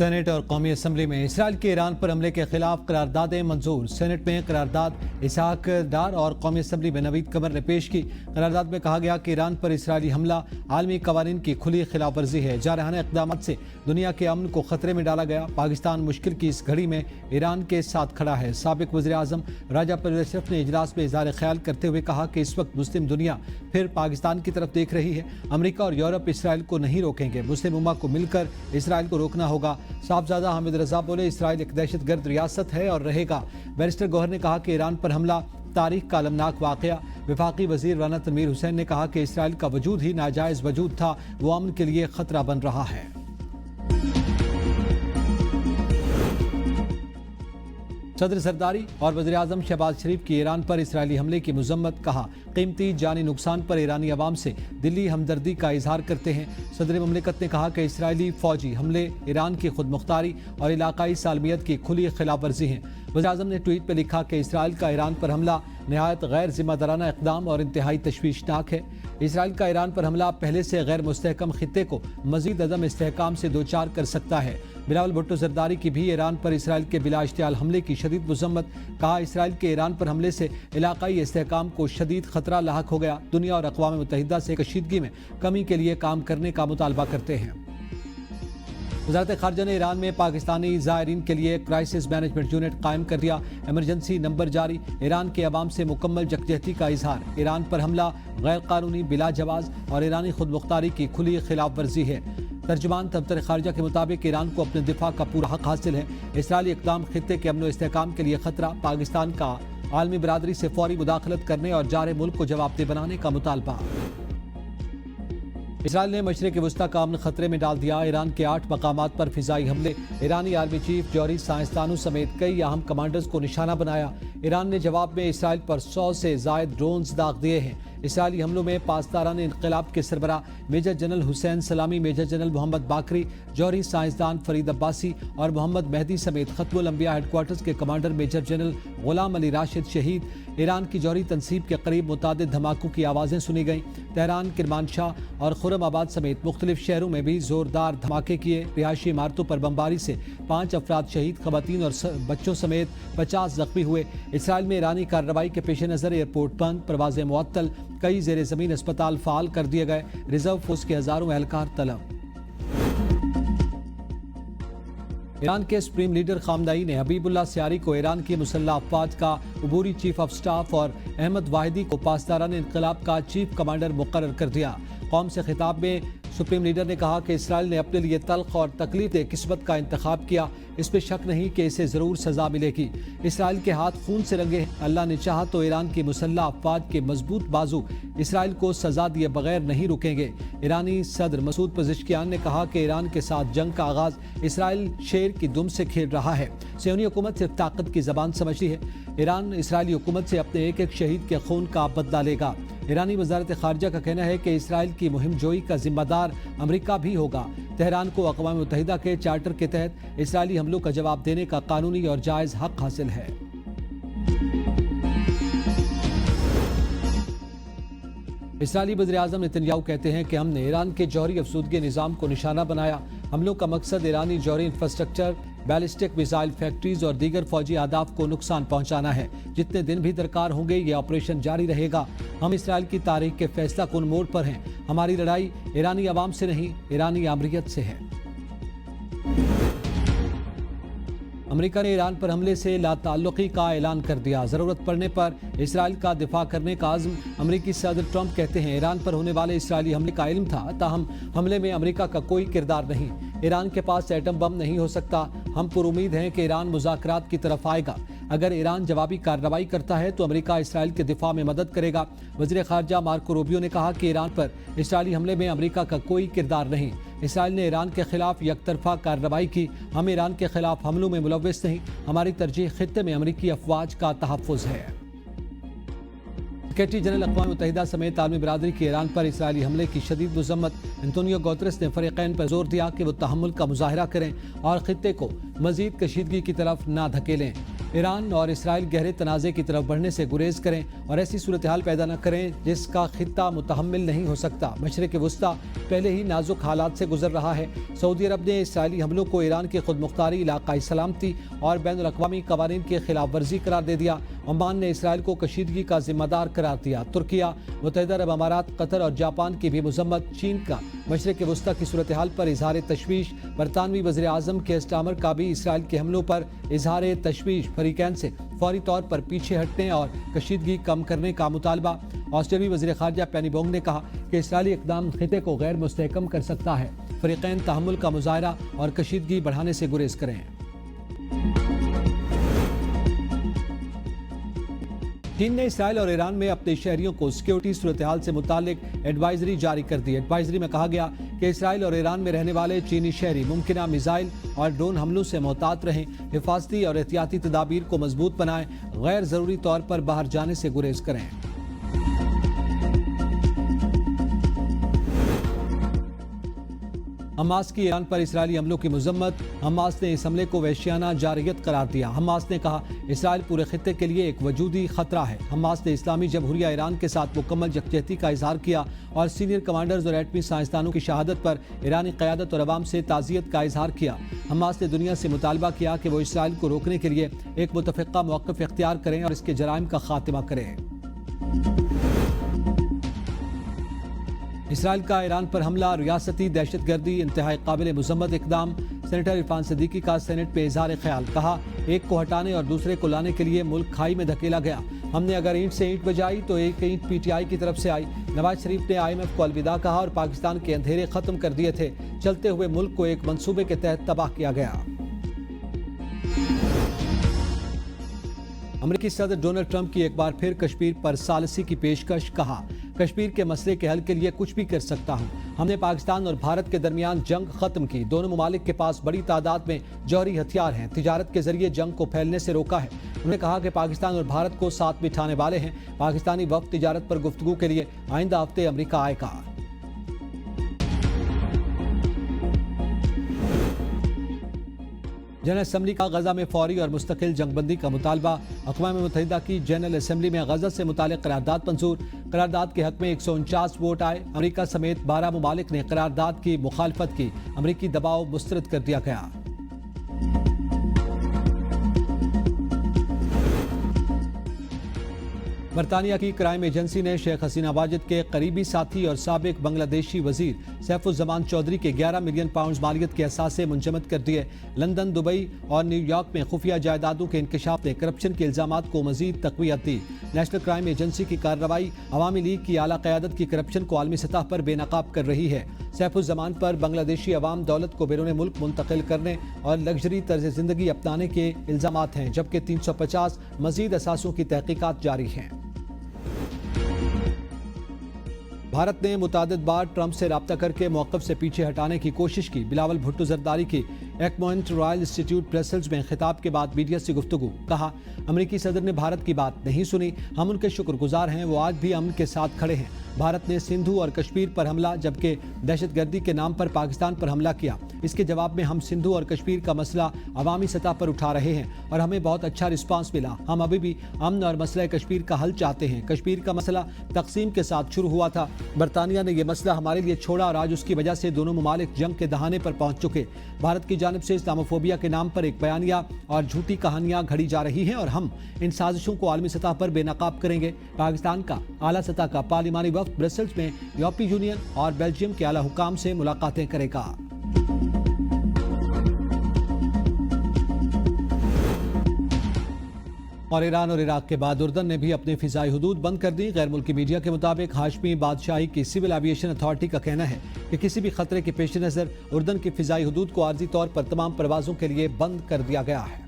Saint اور قومی assembly میں اسرائیل کے ایران پر حملے کے خلاف قراردادیں منظور۔ سینٹ میں قرارداد اسحاق ڈار اور قومی اسمبلی میں نوید قمر نے پیش کی۔ قرارداد میں کہا گیا کہ ایران پر اسرائیلی حملہ عالمی قوانین کی کھلی خلاف ورزی ہے۔ جارحانہ اقدامات سے دنیا کے امن کو خطرے میں ڈالا گیا۔ پاکستان مشکل کی اس گھڑی میں ایران کے ساتھ کھڑا ہے۔ سابق وزیر اعظم راجہ پرویز اشرف نے اجلاس میں اظہار خیال کرتے ہوئے کہا کہ اس وقت مسلم دنیا پھر پاکستان کی طرف دیکھ رہی ہے۔ امریکہ اور یورپ اسرائیل کو نہیں روکیں گے، مسلم امہ کو مل کر اسرائیل کو روکنا ہوگا۔ صاحبزادہ حامد رضا بولے، اسرائیل ایک دہشت گرد ریاست ہے اور رہے گا۔ بیرسٹر گوہر نے کہا کہ ایران پر حملہ تاریخ کا المناک واقعہ۔ وفاقی وزیر رانا تنویر حسین نے کہا کہ اسرائیل کا وجود ہی ناجائز وجود تھا، وہ امن کے لیے خطرہ بن رہا ہے۔ صدر زرداری اور وزیر اعظم شہباز شریف کی ایران پر اسرائیلی حملے کی مذمت، کہا قیمتی جانی نقصان پر ایرانی عوام سے دلی ہمدردی کا اظہار کرتے ہیں۔ صدر مملکت نے کہا کہ اسرائیلی فوجی حملے ایران کی خود مختاری اور علاقائی سالمیت کی کھلی خلاف ورزی ہیں۔ وزیر اعظم نے ٹویٹ پہ لکھا کہ اسرائیل کا ایران پر حملہ نہایت غیر ذمہ دارانہ اقدام اور انتہائی تشویشناک ہے۔ اسرائیل کا ایران پر حملہ پہلے سے غیر مستحکم خطے کو مزید عدم استحکام سے دوچار کر سکتا ہے۔ بلاول بھٹو زرداری کی بھی ایران پر اسرائیل کے بلا اشتعال حملے کی شدید مذمت، کہا اسرائیل کے ایران پر حملے سے علاقائی استحکام کو شدید خطرہ لاحق ہو گیا۔ دنیا اور اقوام متحدہ سے کشیدگی میں کمی کے لیے کام کرنے کا مطالبہ کرتے ہیں۔ وزارت خارجہ نے ایران میں پاکستانی زائرین کے لیے کرائسس مینجمنٹ یونٹ قائم کر دیا، ایمرجنسی نمبر جاری۔ ایران کے عوام سے مکمل یکجہتی کا اظہار۔ ایران پر حملہ غیر قانونی، بلا جواز اور ایرانی خود مختاری کی کھلی خلاف ورزی ہے۔ ترجمان دفتر خارجہ کے مطابق ایران کو اپنے دفاع کا پورا حق حاصل ہے۔ اسرائیلی اقدام خطے کے امن و استحکام کے لیے خطرہ، پاکستان کا عالمی برادری سے فوری مداخلت کرنے اور جار ملک کو جواب دہ بنانے کا مطالبہ۔ اسرائیل نے مشرق وسطی کا امن خطرے میں ڈال دیا، ایران کے 8 مقامات پر فضائی حملے، ایرانی آرمی چیف، جوہری سائنسدانوں سمیت کئی اہم کمانڈرز کو نشانہ بنایا۔ ایران نے جواب میں اسرائیل پر 100 سے زائد ڈرونز داغ دیے ہیں۔ اسرائیلی حملوں میں پاسداران انقلاب کے سربراہ میجر جنرل حسین سلامی، میجر جنرل محمد باقری، جوہری سائنسدان فرید عباسی اور محمد مہدی سمیت ختم الانبیاء ہیڈ کوارٹرز کے کمانڈر میجر جنرل غلام علی راشد شہید۔ ایران کی جوہری تنصیب کے قریب متعدد دھماکوں کی آوازیں سنی گئیں۔ تہران، کرمانشاہ اور خرم آباد سمیت مختلف شہروں میں بھی زوردار دھماکے کیے۔ رہائشی عمارتوں پر بمباری سے 5 افراد شہید، خواتین اور بچوں سمیت 50 زخمی ہوئے۔ اسرائیل میں ایرانی کارروائی کے پیش نظر ایئرپورٹ بند، پروازیں معطل، کئی زیر زمین اسپتال فعال کر دیے گئے، ریزرو فورس کے ہزاروں اہلکار طلب۔ ایران کے سپریم لیڈر خامنئی نے حبیب اللہ سیاری کو ایران کی مسلح افواج کا عبوری چیف آف سٹاف اور احمد واحدی کو پاسداران انقلاب کا چیف کمانڈر مقرر کر دیا۔ قوم سے خطاب میں سپریم لیڈر نے کہا کہ اسرائیل نے اپنے لیے تلخ اور تکلیف دہ قسمت کا انتخاب کیا، اس پہ شک نہیں کہ اسے ضرور سزا ملے گی۔ اسرائیل کے ہاتھ خون سے رنگے ہیں، اللہ نے چاہا تو ایران کی مسلح افواج کے مضبوط بازو اسرائیل کو سزا دیے بغیر نہیں رکیں گے۔ ایرانی صدر مسعود پزشکیان نے کہا کہ ایران کے ساتھ جنگ کا آغاز اسرائیل شیر کی دم سے کھیل رہا ہے، صہیونی حکومت صرف طاقت کی زبان سمجھتی ہے۔ ایران اسرائیلی حکومت سے اپنے ایک ایک شہید کے خون کا بدلہ لے گا۔ ایرانی وزارت خارجہ کا کہنا ہے کہ اسرائیل کی مہم جوئی کا ذمہ دار امریکہ بھی ہوگا۔ تہران کو اقوام متحدہ کے چارٹر کے تحت اسرائیلی حملوں کا جواب دینے کا قانونی اور جائز حق حاصل ہے۔ اسرائیلی وزیر اعظم نتنیاہو کہتے ہیں کہ ہم نے ایران کے جوہری افزودگی نظام کو نشانہ بنایا۔ حملوں کا مقصد ایرانی جوہری انفراسٹرکچر، بیلسٹک میزائل فیکٹریز اور دیگر فوجی اہداف کو نقصان پہنچانا ہے۔ جتنے دن بھی درکار ہوں گے یہ آپریشن جاری رہے گا۔ ہم اسرائیل کی تاریخ کے فیصلہ کن موڑ پر ہیں۔ ہماری لڑائی ایرانی عوام سے نہیں، ایرانی آمریت سے ہے۔ امریکہ نے ایران پر حملے سے لا تعلقی کا اعلان کر دیا، ضرورت پڑنے پر اسرائیل کا دفاع کرنے کا عزم۔ امریکی صدر ٹرمپ کہتے ہیں ایران پر ہونے والے اسرائیلی حملے کا علم تھا، تاہم حملے میں امریکہ کا کوئی کردار نہیں۔ ایران کے پاس ایٹم بم نہیں ہو سکتا۔ ہم پر امید ہیں کہ ایران مذاکرات کی طرف آئے گا۔ اگر ایران جوابی کارروائی کرتا ہے تو امریکہ اسرائیل کے دفاع میں مدد کرے گا۔ وزیر خارجہ مارکو روبیو نے کہا کہ ایران پر اسرائیلی حملے میں امریکہ کا کوئی کردار نہیں۔ اسرائیل نے ایران کے خلاف یک طرفہ کارروائی کی، ہم ایران کے خلاف حملوں میں ملوث نہیں، ہماری ترجیح خطے میں امریکی افواج کا تحفظ ہے۔ سیکریٹری جنرل اقوام متحدہ سمیت عالمی برادری کی ایران پر اسرائیلی حملے کی شدید مذمت۔ انتونیو گوتریس نے فریقین پر زور دیا کہ وہ تحمل کا مظاہرہ کریں اور خطے کو مزید کشیدگی کی طرف نہ دھکیلیں۔ ایران اور اسرائیل گہرے تنازع کی طرف بڑھنے سے گریز کریں اور ایسی صورتحال پیدا نہ کریں جس کا خطہ متحمل نہیں ہو سکتا۔ مشرق وسطیٰ پہلے ہی نازک حالات سے گزر رہا ہے۔ سعودی عرب نے اسرائیلی حملوں کو ایران کی خود مختاری، علاقائی سلامتی اور بین الاقوامی قوانین کی خلاف ورزی قرار دے دیا۔ عمان نے اسرائیل کو کشیدگی کا ذمہ دار قرار دیا۔ ترکیہ، متحدہ عرب امارات، قطر اور جاپان کی بھی مذمت۔ چین کا مشرق وسطیٰ کی صورتحال پر اظہار تشویش۔ برطانوی وزیر اعظم کیئر سٹارمر کا بھی اسرائیل کے حملوں پر اظہار تشویش۔ فریقین سے فوری طور پر پیچھے ہٹنے اور کشیدگی کم کرنے کا مطالبہ۔ آسٹریلوی وزیر خارجہ پینی بونگ نے کہا کہ اسرائیلی اقدام خطے کو غیر مستحکم کر سکتا ہے۔ فریقین تحمل کا مظاہرہ اور کشیدگی بڑھانے سے گریز کریں۔ چین نے اسرائیل اور ایران میں اپنے شہریوں کو سیکیورٹی صورتحال سے متعلق ایڈوائزری جاری کر دی۔ ایڈوائزری میں کہا گیا کہ اسرائیل اور ایران میں رہنے والے چینی شہری ممکنہ میزائل اور ڈرون حملوں سے محتاط رہیں، حفاظتی اور احتیاطی تدابیر کو مضبوط بنائیں، غیر ضروری طور پر باہر جانے سے گریز کریں۔ حماس کی ایران پر اسرائیلی حملوں کی مذمت۔ حماس نے اس حملے کو وحشیانہ جارحیت قرار دیا۔ حماس نے کہا اسرائیل پورے خطے کے لیے ایک وجودی خطرہ ہے۔ حماس نے اسلامی جمہوریہ ایران کے ساتھ مکمل یکجہتی کا اظہار کیا اور سینئر کمانڈرز اور ایٹمی سائنسدانوں کی شہادت پر ایرانی قیادت اور عوام سے تعزیت کا اظہار کیا۔ حماس نے دنیا سے مطالبہ کیا کہ وہ اسرائیل کو روکنے کے لیے ایک متفقہ موقف اختیار کریں اور اس کے جرائم کا خاتمہ کریں۔ اسرائیل کا ایران پر حملہ ریاستی دہشت گردی، انتہائی قابل مذمت اقدام۔ سینیٹر عرفان صدیقی کا سینٹ پہ اظہار خیال، کہا ایک کو ہٹانے اور دوسرے کو لانے کے لیے ملک کھائی میں دھکیلا گیا۔ ہم نے اگر اینٹ سے اینٹ بجائی تو ایک اینٹ پی ٹی آئی کی طرف سے آئی۔ نواز شریف نے IMF کو الوداع کہا اور پاکستان کے اندھیرے ختم کر دیے تھے۔ چلتے ہوئے ملک کو ایک منصوبے کے تحت تباہ کیا گیا۔ امریکی صدر ڈونلڈ ٹرمپ کی ایک بار پھر کشمیر پر ثالثی کی پیشکش، کہا کشمیر کے مسئلے کے حل کے لیے کچھ بھی کر سکتا ہوں۔ ہم نے پاکستان اور بھارت کے درمیان جنگ ختم کی۔ دونوں ممالک کے پاس بڑی تعداد میں جوہری ہتھیار ہیں۔ تجارت کے ذریعے جنگ کو پھیلنے سے روکا ہے۔ انہوں نے کہا کہ پاکستان اور بھارت کو ساتھ بٹھانے والے ہیں۔ پاکستانی وفد تجارت پر گفتگو کے لیے آئندہ ہفتے امریکہ آئے گا۔ جنرل اسمبلی کا غزہ میں فوری اور مستقل جنگ بندی کا مطالبہ۔ اقوام متحدہ کی جنرل اسمبلی میں غزہ سے متعلق قرارداد منظور۔ قرارداد کے حق میں 149 ووٹ آئے۔ امریکہ سمیت 12 ممالک نے قرارداد کی مخالفت کی۔ امریکی دباؤ مسترد کر دیا گیا۔ برطانیہ کی کرائم ایجنسی نے شیخ حسینہ واجد کے قریبی ساتھی اور سابق بنگلہ دیشی وزیر سیف الزمان چودھری کے 11 ملین پاؤنڈز مالیت کے اثاثے منجمد کر دیے۔ لندن، دبئی اور نیو یارک میں خفیہ جائیدادوں کے انکشاف نے کرپشن کے الزامات کو مزید تقویت دی۔ نیشنل کرائم ایجنسی کی کارروائی عوامی لیگ کی اعلیٰ قیادت کی کرپشن کو عالمی سطح پر بے نقاب کر رہی ہے۔ سیف الزمان پر بنگلہ دیشی عوام دولت کو بیرون ملک منتقل کرنے اور لگژری طرز زندگی اپنانے کے الزامات ہیں، جبکہ 350 مزید اثاثوں کی تحقیقات جاری ہیں۔ بھارت نے متعدد بار ٹرمپ سے رابطہ کر کے موقف سے پیچھے ہٹانے کی کوشش کی۔ بلاول بھٹو زرداری کی ایگمونٹ رائل انسٹیٹیوٹ برسلز میں خطاب کے بعد میڈیا سے گفتگو، کہا امریکی صدر نے بھارت کی بات نہیں سنی، ہم ان کے شکر گزار ہیں، وہ آج بھی امن کے ساتھ کھڑے ہیں۔ بھارت نے سندھو اور کشمیر پر حملہ جبکہ دہشت گردی کے نام پر پاکستان پر حملہ کیا۔ اس کے جواب میں ہم سندھو اور کشمیر کا مسئلہ عوامی سطح پر اٹھا رہے ہیں اور ہمیں بہت اچھا رسپانس ملا۔ ہم ابھی بھی امن اور مسئلہ کشمیر کا حل چاہتے ہیں۔ کشمیر کا مسئلہ تقسیم کے ساتھ شروع ہوا تھا، برطانیہ نے یہ مسئلہ ہمارے لیے چھوڑا اور آج اس کی وجہ سے دونوں ممالک جنگ کے دہانے پر پہنچ چکے۔ بھارت کی جانب سے اسلاموفوبیا کے نام پر ایک بیانیہ اور جھوٹی کہانیاں گھڑی جا رہی ہیں اور ہم ان سازشوں کو عالمی سطح پر بے نقاب کریں گے۔ پاکستان کا اعلیٰ سطح کا پارلیمانی وفد برسلز میں یورپی یونین اور بیلجیم کے اعلیٰ حکام سے ملاقاتیں کرے گا۔ اور ایران اور عراق کے بعد اردن نے بھی اپنی فضائی حدود بند کر دی۔ غیر ملکی میڈیا کے مطابق ہاشمی بادشاہی کی سول ایویشن اتھارٹی کا کہنا ہے کہ کسی بھی خطرے کے پیش نظر اردن کی فضائی حدود کو عارضی طور پر تمام پروازوں کے لیے بند کر دیا گیا ہے۔